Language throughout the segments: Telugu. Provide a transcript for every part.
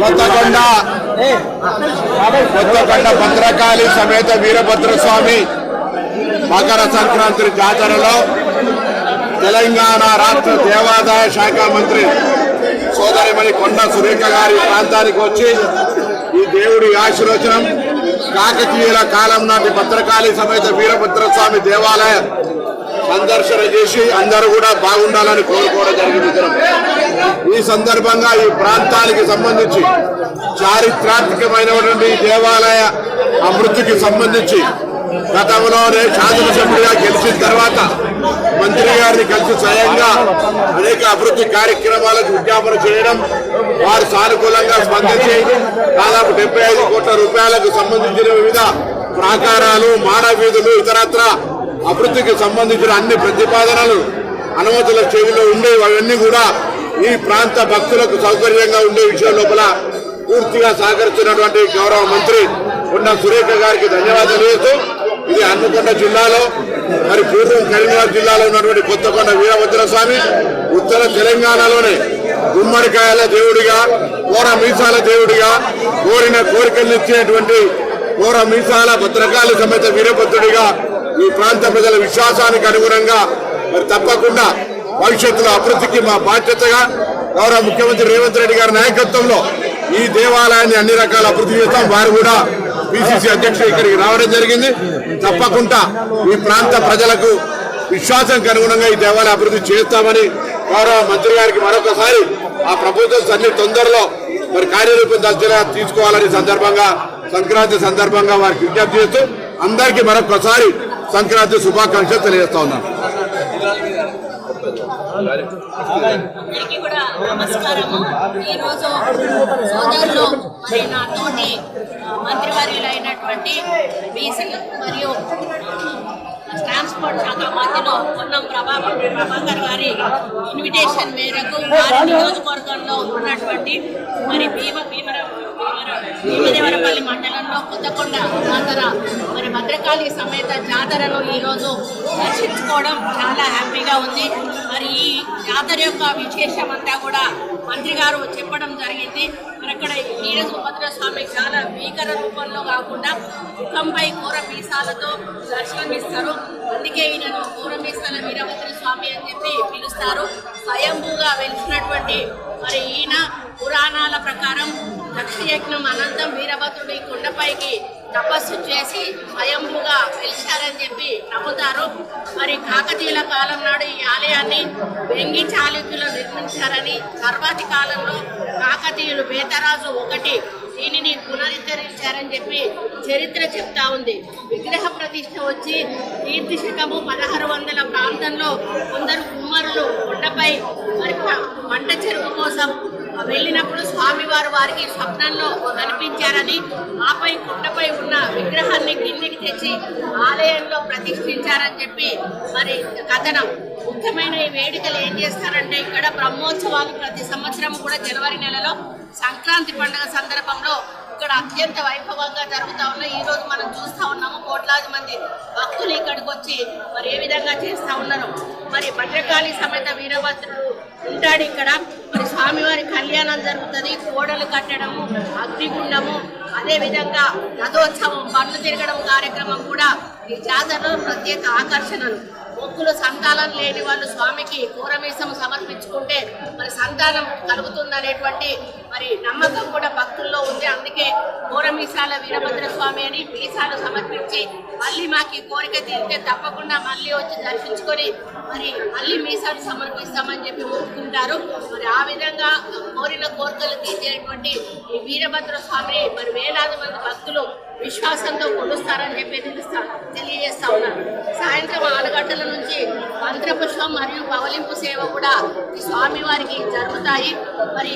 కొత్తకొండ భద్రకాళి సమేత వీరభద్రస్వామి మకర సంక్రాంతి జాతరలో తెలంగాణ రాష్ట్ర దేవాదాయ శాఖ మంత్రి సోదరిమణి కొండ సురేఖ గారి ప్రాంతానికి వచ్చి ఈ దేవుడి ఆశీర్వచనం కాకతీయుల కాలం నాటి భద్రకాళి సమేత వీరభద్రస్వామి దేవాలయ సందర్శన చేసి అందరూ కూడా బాగుండాలని కోరుకోవడం జరిగింది. ఈ సందర్భంగా ఈ ప్రాంతానికి సంబంధించి చారిత్రాత్మకమైనటువంటి దేవాలయ అభివృద్ధికి సంబంధించి గతంలోనే శాసనసభ్యుడిగా గెలిచిన తర్వాత మంత్రి గారిని కలిసి స్వయంగా అనేక అభివృద్ధి కార్యక్రమాలకు విజ్ఞాపన చేయడం, వారు సానుకూలంగా స్పందించి దాదాపు 75 కోట్ల రూపాయలకు సంబంధించిన వివిధ ప్రాకారాలు, మాడ వీధులు, ఇతరత్ర అభివృద్ధికి సంబంధించిన అన్ని ప్రతిపాదనలు అనుమతుల చెవిలో ఉండేవి. అవన్నీ కూడా ఈ ప్రాంత భక్తులకు సౌకర్యంగా ఉండే విషయం లోపల పూర్తిగా సహకరిస్తున్నటువంటి గౌరవ మంత్రి కొండ సురేఖ గారికి ధన్యవాదాలు చేస్తూ, ఇది హన్మకొండ జిల్లాలో మరి పూర్వం కరీంనగర్ జిల్లాలో ఉన్నటువంటి కొత్తకొండ వీరభద్రస్వామి ఉత్తర తెలంగాణలోనే గుమ్మడికాయల దేవుడిగా, కోర మీసాల దేవుడిగా, కోరిన కోరికలు ఇచ్చేటువంటి కోర మీసాల భద్రకాళి సమేత వీరభద్రుడిగా ఈ ప్రాంత ప్రజల విశ్వాసానికి అనుగుణంగా మరి తప్పకుండా భవిష్యత్తులో అభివృద్ధికి మా బాధ్యతగా గౌరవ ముఖ్యమంత్రి రేవంత్ రెడ్డి గారి నాయకత్వంలో ఈ దేవాలయాన్ని అన్ని రకాల అభివృద్ధి చేస్తాం. వారు కూడా పిసిసి అధ్యక్షుడు ఇక్కడికి రావడం జరిగింది. తప్పకుండా ఈ ప్రాంత ప్రజలకు విశ్వాసానికి అనుగుణంగా ఈ దేవాలయ అభివృద్ధి చేస్తామని గౌరవ మంత్రి గారికి మరొకసారి ఆ ప్రభుత్వం అన్ని తొందరలో మరి కార్యరూపం దర్శగా తీసుకోవాలని సందర్భంగా సంక్రాంతి సందర్భంగా వారికి విజ్ఞప్తి చేస్తూ అందరికీ మరొకసారి సంక్రాంతి శుభాకాంక్షలు తెలియజేస్తా ఉన్నాను. అందరికీ కూడా నమస్కారము. ఈరోజు సోదరులు మరి నాతోటి మంత్రివర్యులు అయినటువంటి బీసీ మరియు ట్రాన్స్పోర్ట్ శాఖ మంత్రిలో పొన్నం ప్రభాకర్ గారి ఇన్విటేషన్ మేరకు వారి నియోజకవర్గంలో ఉన్నటువంటి మరి భీమదేవరపల్లి మండలంలో కొత్తకొండ జాతర మరి భద్రకాళి సమేత జాతరను ఈరోజు దర్శించుకోవడం చాలా హ్యాపీగా ఉంది. మరి ఈ జాతర యొక్క విశేషం అంతా కూడా మంత్రి గారు చెప్పడం జరిగింది. మరి అక్కడ వీరభద్రస్వామి చాలా భీకర రూపంలో కాకుండా ముఖంపై కూర మీసాలతో దర్శనమిస్తారు. అందుకే ఈయనను కూరమీసాల వీరభద్రస్వామి అని చెప్పి పిలుస్తారు. స్వయంభూగా వెలిసినటువంటి మరి ఈయన పురాణాల ప్రకారం దక్షయజ్ఞం అనంతం వీరభద్రుడి కొండపైకి తపస్సు చేసి స్వయంభూగా వెలిచారని చెప్పి నమ్ముతారు. మరి కాకతీయుల కాలం నాడు ఈ ఆలయాన్ని వెంగి చాళుక్యులు నిర్మించారని, తర్వాతి కాలంలో కాకతీయులు బేతరాజు 1 దీనిని పునరుద్ధరించారని చెప్పి చరిత్ర చెప్తా ఉంది. విగ్రహ ప్రతిష్ఠ వచ్చి కీర్తి శకము 1600 ప్రాంతంలో కొందరు కుమ్మరులు కొండపై మరి పంట చెరువు కోసం వెళ్ళినప్పుడు స్వామివారు వారికి స్వప్నంలో కనిపించారని, ఆపై కొండపై ఉన్న విగ్రహాన్ని కిందికి తెచ్చి ఆలయంలో ప్రతిష్ఠించారని చెప్పి మరి కథనం. ముఖ్యమైన ఈ వేడుకలు ఏం చేస్తారంటే ఇక్కడ బ్రహ్మోత్సవాలు ప్రతి సంవత్సరం కూడా జనవరి నెలలో సంక్రాంతి పండుగ సందర్భంలో ఇక్కడ అత్యంత వైభవంగా జరుగుతూ ఉన్నాయి. ఈరోజు మనం చూస్తూ ఉన్నాము కోట్లాది మంది భక్తులు ఇక్కడికి వచ్చి మరి ఏ విధంగా చేస్తూ ఉన్నారు. మరి భద్రకాళి సమేత వీరభద్రుడు ఉంటాడు ఇక్కడ. మరి స్వామివారి కళ్యాణం జరుగుతుంది, కోడలు కట్టడము, అగ్నిగుండము, అదేవిధంగా రథోత్సవం, బండ్లు తిరగడం కార్యక్రమం కూడా ఈ జాతరలో ప్రత్యేక ఆకర్షణలు. మొక్కులు సంతానం లేని వాళ్ళు స్వామికి కూరమీసం సమర్పించుకుంటే మరి సంతానం కలుగుతుందనేటువంటి మరి నమ్మకం కూడా భక్తుల్లో ఉంది. అందుకే కూరమీసాల వీరభద్రస్వామి అని మీసాలు సమర్పించి మళ్ళీ మాకు కోరిక తీరితే తప్పకుండా మళ్ళీ వచ్చి దర్శించుకొని మరి మళ్ళీ మీసాలు సమర్పిస్తామని చెప్పి మొక్కుకుంటారు. మరి ఆ విధంగా కోరిన కోరికలు తీర్చేటువంటి ఈ వీరభద్రస్వామిని మరి వేలాది మంది భక్తులు విశ్వాసంతో కొలుస్తారని చెప్పి తెలియజేస్తా ఉన్నారు. సాయంత్రం 6 గంటల నుంచి మంత్రపుష్పం మరియు పవలింపు సేవ కూడా ఈ స్వామివారికి జరుగుతాయి. మరి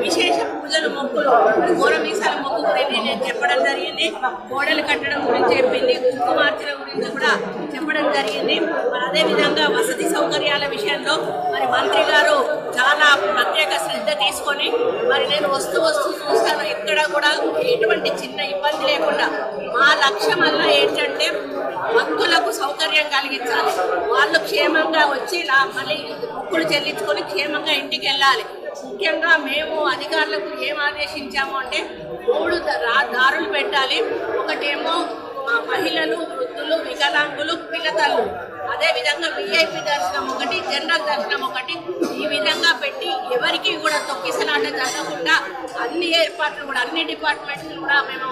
విశేష పూజలు, మొక్కులు, కూరమీసాల మొక్కు గురించి నేను చెప్పడం జరిగింది. కోడలు కట్టడం గురించి చెప్పింది, కుంకుమార్చన గురించి కూడా చెప్పడం జరిగింది. మరి అదేవిధంగా వసతి సౌకర్యాల విషయంలో మరి మంత్రి గారు చాలా ప్రత్యేక శ్రద్ధ తీసుకొని మరి నేను వస్తూ చూస్తాను, ఎక్కడ కూడా ఎటువంటి చిన్న ఇబ్బంది లేకుండా మా లక్ష్యం వల్ల ఏంటంటే భక్తులకు సౌకర్యం కలిగించాలి. వాళ్ళు క్షేమంగా వచ్చి మళ్ళీ మొక్కులు చెల్లించుకొని క్షేమంగా ఇంటికి వెళ్ళాలి. ముఖ్యంగా మేము అధికారులకు ఏం ఆదేశించాము అంటే 3 దారులు పెట్టాలి. ఒకటేమో మహిళలు, వృద్ధులు, వికలాంగులు, పిల్లతల్లు, అదేవిధంగా విఐపి దర్శనం ఒకటి, జనరల్ దర్శనం ఒకటి, ఈ విధంగా పెట్టి ఎవరికి కూడా తొక్కిసలాట జరగకుండా అన్ని ఏర్పాట్లు కూడా అన్ని డిపార్ట్మెంట్లు కూడా మేము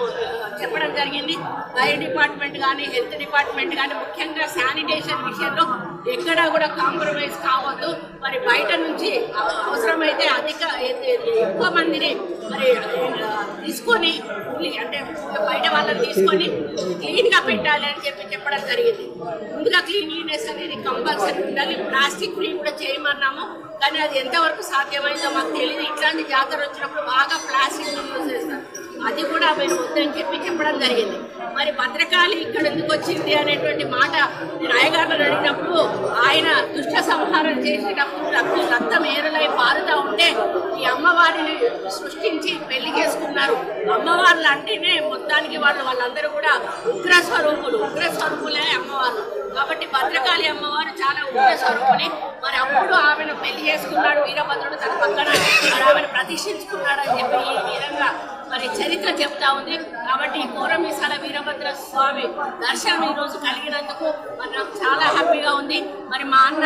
చెప్పడం జరిగింది. ఫైర్ డిపార్ట్మెంట్ కానీ, హెల్త్ డిపార్ట్మెంట్ కానీ, ముఖ్యంగా శానిటేషన్ విషయంలో ఎక్కడా కూడా కాంప్రమైజ్ కావద్దు. మరి బయట నుంచి అవసరమైతే ఎక్కువ మందిని మరి తీసుకొని అంటే బయట వాళ్ళని తీసుకొని క్లీన్గా పెట్టాలి అని చెప్పడం జరిగింది. ముందుగా క్లీన్లీనెస్ అనేది కంపల్సరీ ఉండాలి. ప్లాస్టిక్ ఫ్రీ కూడా చేయమన్నాము, కానీ అది ఎంతవరకు సాధ్యమైందో మాకు తెలియదు. ఇట్లాంటి జాతర వచ్చినప్పుడు బాగా ప్లాస్టిక్ యూజ్ చేస్తారు, అది కూడా మీరు వద్దని చెప్పడం జరిగింది. మరి భద్రకాళి ఇక్కడ ఎందుకు వచ్చింది అనేటువంటి మాట నేను అయ్యగారిని అడిగినప్పుడు ఆయన దుష్ట సంహారం చేసేటప్పుడు రక్తం ఏరులై పారుతూ ఉంటే ఈ అమ్మవారిని సృష్టించి పెళ్లి చేసుకున్నారు. అమ్మవార్లు అంటేనే మొత్తానికి వాళ్ళందరూ కూడా ఉగ్రస్వరూపులే అమ్మవారు. కాబట్టి భద్రకాళి అమ్మవారు చాలా ఉగ్రస్వరూపుని. మరి అప్పుడు ఆమెను పెళ్లి చేసుకున్నాడు వీరభద్రుడు, తన పక్కన మరి ఆమెను ప్రతిష్ఠించుకున్నాడు అని చెప్పి ఈ విధంగా మరి చరిత్ర చెప్తా ఉంది. కాబట్టి కోరమీసాల వీరభద్ర స్వామి దర్శనం ఈరోజు కలిగినందుకు మరి నాకు చాలా హ్యాపీగా ఉంది. మరి మా అన్న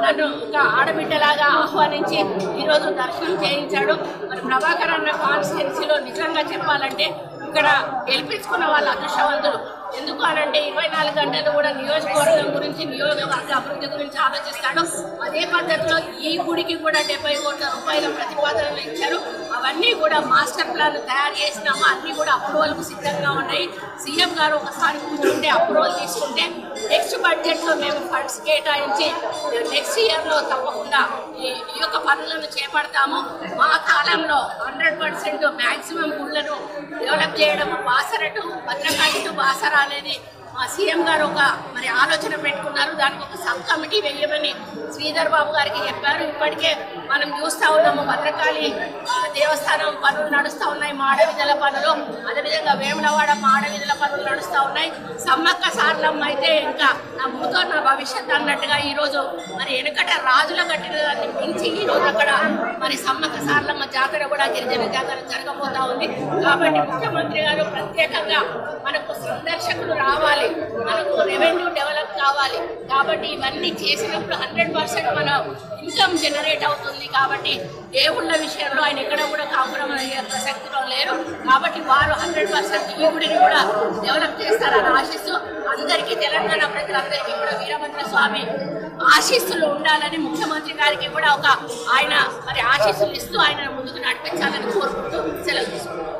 నన్ను ఒక ఆడబిడ్డలాగా ఆహ్వానించి ఈరోజు దర్శనం చేయించాడు. మరి ప్రభాకర్ అన్న కాన్స్టిట్యున్సీలో నిజంగా చెప్పాలంటే ఇక్కడ గెలిపించుకున్న వాళ్ళ అదృష్టవంతులు. ఎందుకు అనంటే 24 గంటలు కూడా నియోజకవర్గం గురించి, నియోజకవర్గ అభివృద్ధి గురించి ఆలోచిస్తాడు. అదే పద్ధతిలో ఈ గుడికి కూడా 70 కోట్ల రూపాయల ప్రతిపాదనలు ఇచ్చారు. అవన్నీ కూడా మాస్టర్ ప్లాన్ తయారు చేసినాము, అన్నీ కూడా అప్రూవల్కు సిద్ధంగా ఉన్నాయి. సీఎం గారు ఒకసారి కూర్చుంటే అప్రూవల్ తీసుకుంటే నెక్స్ట్ బడ్జెట్లో మేము ఫండ్స్ కేటాయించి నెక్స్ట్ ఇయర్లో తప్పకుండా ఈ యొక్క పనులను చేపడతాము. మా కాలంలో 100% మ్యాక్సిమం గుళ్ళను డెవలప్ చేయడం, బాసర టు భద్రకాళి టు బాసర అనేది మా సీఎం గారు ఒక మరి ఆలోచన పెట్టుకున్నారు. దానికి ఒక సబ్ కమిటీ వేయమని శ్రీధర్ బాబు గారికి చెప్పారు. ఇప్పటికే మనం చూస్తూ ఉన్నాము భద్రకాళి దేవస్థానం పనులు నడుస్తూ ఉన్నాయి, మాడవిధుల పనులు, అదేవిధంగా వేములవాడ మాడవిధుల పనులు నడుస్తూ ఉన్నాయి. సమ్మక్క సారలమ్మ అయితే ఇంకా నా ముందుతో నా భవిష్యత్ అన్నట్టుగా ఈరోజు మరి వెనుకట రాజుల కట్టిన దాన్ని మించి ఈరోజు అక్కడ మరి సమ్మక్క సారలమ్మ జాతర కూడా గిరిజన జాతర జరగబోతా ఉంది. కాబట్టి ముఖ్యమంత్రి గారు ప్రత్యేకంగా మనకు సందర్శకులు రావాలి, మనకు రెవెన్యూ డెవలప్ కావాలి. కాబట్టి ఇవన్నీ చేసినప్పుడు 100% మన ఇన్కమ్ జనరేట్ అవుతుంది. కాబట్టి దేవుళ్ళ విషయంలో ఆయన ఎక్కడ కూడా కాపురం అయ్యే ప్రసక్తిలో లేరు. కాబట్టి వారు 100% ఈ గుడిని కూడా డెవలప్ చేస్తారని ఆశిస్తూ అందరికీ, తెలంగాణ ప్రజలందరికీ కూడా వీరభద్ర స్వామి ఆశీస్సులు ఉండాలని ముఖ్యమంత్రి గారికి కూడా ఒక ఆయన మరి ఆశీస్సులు ఇస్తూ ఆయన ముందుకు నడిపించాలని కోరుకుంటూ సెలవు తీసుకుంటాం.